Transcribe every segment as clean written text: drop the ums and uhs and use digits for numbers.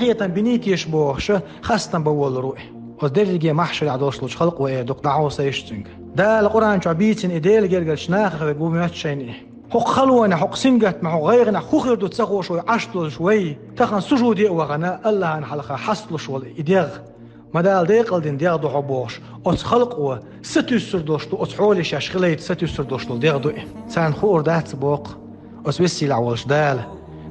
حقيقة بنيتيش بوش خاصة بول روح وزدرجي محشر عدوش خلق وإيدوك دعوة سيشتنج دا القرآن شعبيتين إديل جرجل شناخ ويقوم يتشيني حق خلونا حق سنجت مع غيرنا خوخر دو تسخو شوي عشتل شوي تخن سجودي وغنا الله أن حلقة حصل شوي إديغ مدال ديقل دين ديغ دو حبوش أتس خلق و ستيسر دوشتو أتس حولي شاش خليت ستيسر دوشتو ديغ دو سان خور دات بوق أتس وسي العولش دال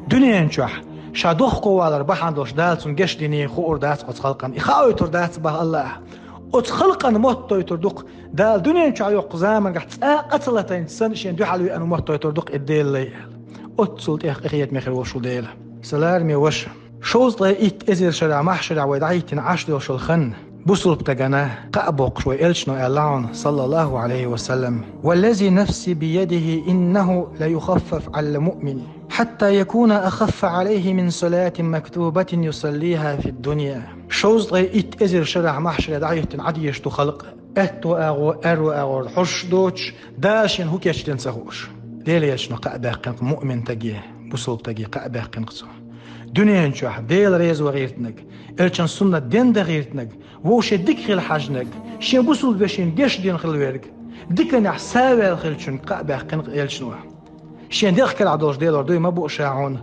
دنيا نشوح شادوخ قوالر بحان دوش دال سن جش ديني خور دات أتس خلقن إخاوي تر دات بها الله أتس خلقن موتو يتردوق دال دنيا نشوح يوق زامن قحت قتلتين سن شين دو حلوي أنو موتو يتردوق إديل لي أتسلت إخيات مخير وشو ديل سلارمي وش شوز طيئت إزير شرع محشرع ويدعيتن عشد وشو الخن بصل بتجناه قأبق شوي إلشنو إعلان صلى الله عليه وسلم والذي نفسي بيده إنه ليخفف على المؤمن حتى يكون أخف عليه من صلاة مكتوبة يصليها في الدنيا شوز طيئت إزير شرع محشرع دعيتن عديشتو خلق أتو أغو حش دوش داشن هكيش تنسهوش ديل يشنو قأبق مؤمن تجيه بصل تجيه قأبق قصو دنيا نشوح ديل ريز وغيرتنك إلشان سنة دين دغيرتنك ووش ديك خيل حاجنك شين بوصل بشين ديش دين خيل ويرك ديك نحساوي الخيلشن قابه قنق إلشنوه شين ديخ كل عدوش ديل وردوي ما بو شاعون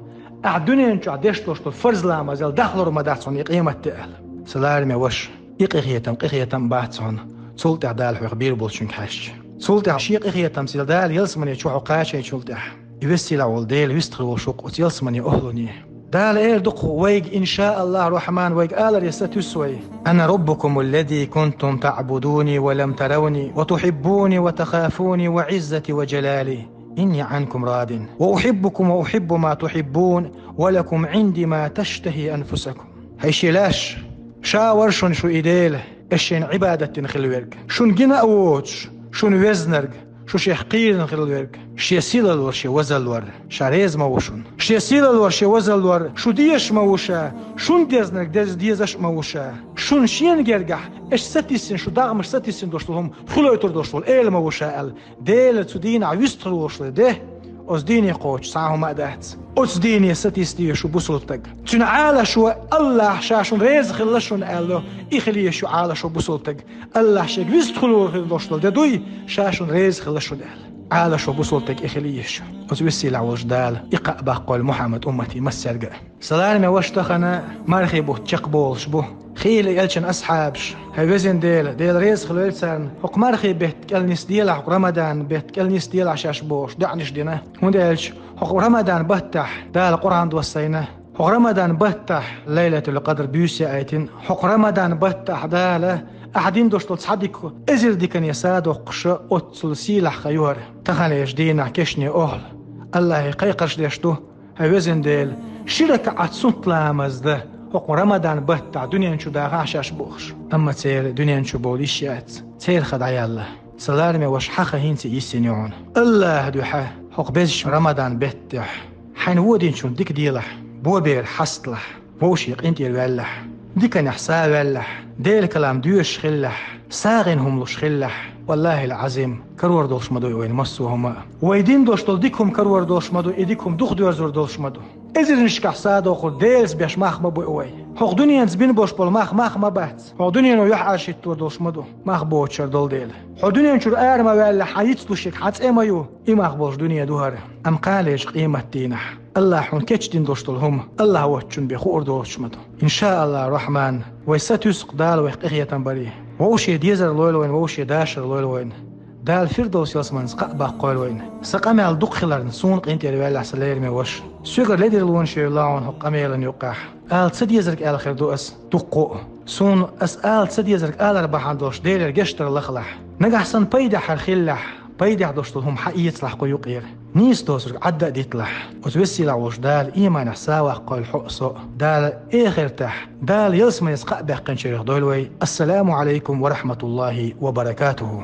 الدنيا نشوح ديش توشتو الفرز لا مازال داخل رمضاتون يقيمة تقل سلارمي وش يقيخيتم باتون سلط عدال حو خبير بولشن كاش سلط عشيق إخيتم سيدال يلسمني شوحو قاشي سلط يوسي لعول ديل يستغل وشوق وتيلسمني أهلوني دال إير دقو ويق إن شاء الله الرحمن ويق آلر يستسوي أنا ربكم الذي كنتم تعبدوني ولم تروني وتحبوني وتخافوني وعزتي وجلالي إني عنكم راد وأحبكم وأحب ما تحبون ولكم عندي ما تشتهي أنفسكم هيشيلاش شاور شو إيديل إشين عبادة خلويرك شون جنا أوتش شون وزنرك شو شي حقير خلويرك شي سيلالور شي وزلور شاريز موشون شي سيلالور شي وزلور شو ديش موشا شون ديزنك ديزش موشا شون شين جرجح اش ستيسن شو داغمش ستيسن دوشلهم خلويتور دوشل ايل موشا ال ديل تدين عيستروشل ده أصديني قوش ساهم أدات أصديني ستيستي شو بوصلتك تنعالى شو الله شاشون ريز خلشون قالو إخلي شو عالى شو بوصلتك الله شك ويستخلو خلشون دوي شاشون ريز خلشون قال عالى شو بوصلتك إخلي شو أتوسي لعوج دال إقاء باقول محمد أمتي مسرقة سلامي واشتخنا مرخبو تشقبولش بو خيلي يلشن أصحابش هاوزن ديل ريز خلويلسان حق مرخي بيت كالنس ديل حق رمضان بيت كالنس ديل عشاش بوش دعنش دينا هنديلش حق رمضان بتح دال قرآن دوسينا حق رمضان بتح ليلة القدر بيوسي آيتين حق رمضان بتح دال أحدين دوشتل صحديكو إزل ديكن يساد وقش أتسل سيلح خيور تخليش دينا كشني أهل الله قيقرش ديشتو هاوزن ديل شركة عدسنت لامزده حق رمضان بتع دنيا نشو داغا عشاش بوخش أما تسير دنيا نشو بوليشيات تسير خدعي الله سلارمي وش حقا هينتي يسينيون الله دوحا حق بيزش رمضان بتح حين ودين شون ديك ديلح بوبير حصلح ووشيق انتي الوالح ديك نحسا والح ديل كلام دوش خلح ساغنهم لش خلح والله العظيم كرور دوش مدو وين مسوهما ويدين دوش دول ديكهم كرور دوش مدو إديكهم دوخ دوزور دوش مدو إذا نشكح سادو خود ديلز بيش ماخ مبو اوي حق دنيا نزبين بوش بول ماخ ما بات حق دنيا نو يحعش التور دوش مدو ماخ بوشر دول ديل حق دنيا نشور آرما ولا حيث دوشك حتى ايمايو إماخ بوش دنيا دوهر أم قاليش قيمة دينح الله حون كيتش دين دوش دولهم الله واتشون بيخور دوش مدو إن شاء الله الرحمن ويستيسق دال ويحقيقية تنبريه ووشي ديزر لويلوين ووشي داشر لويلوين دال فردوس يلسمن سقبا قويلوين سقامل دقخلرن سون قينتي ريال حسليرمي وش سوغر ليدر لون شي لاون حقاميلن يقاح آل تسديزرك آل خير دوس دقو سون آل تسديزرك آل ربحان دوش ديلر جشتر لخلح نجحسن بيدح حرخلح بيدح دوشتهم حقيت لح قيقير نيس دوسرك عدى ديتلح وتوسي لعوش دال إيمان حساوة قول حقصو دال إخر تح دال يلسمن يسقى بحقن شريخ دولوي السلام عليكم ورحمة الله وبركاته.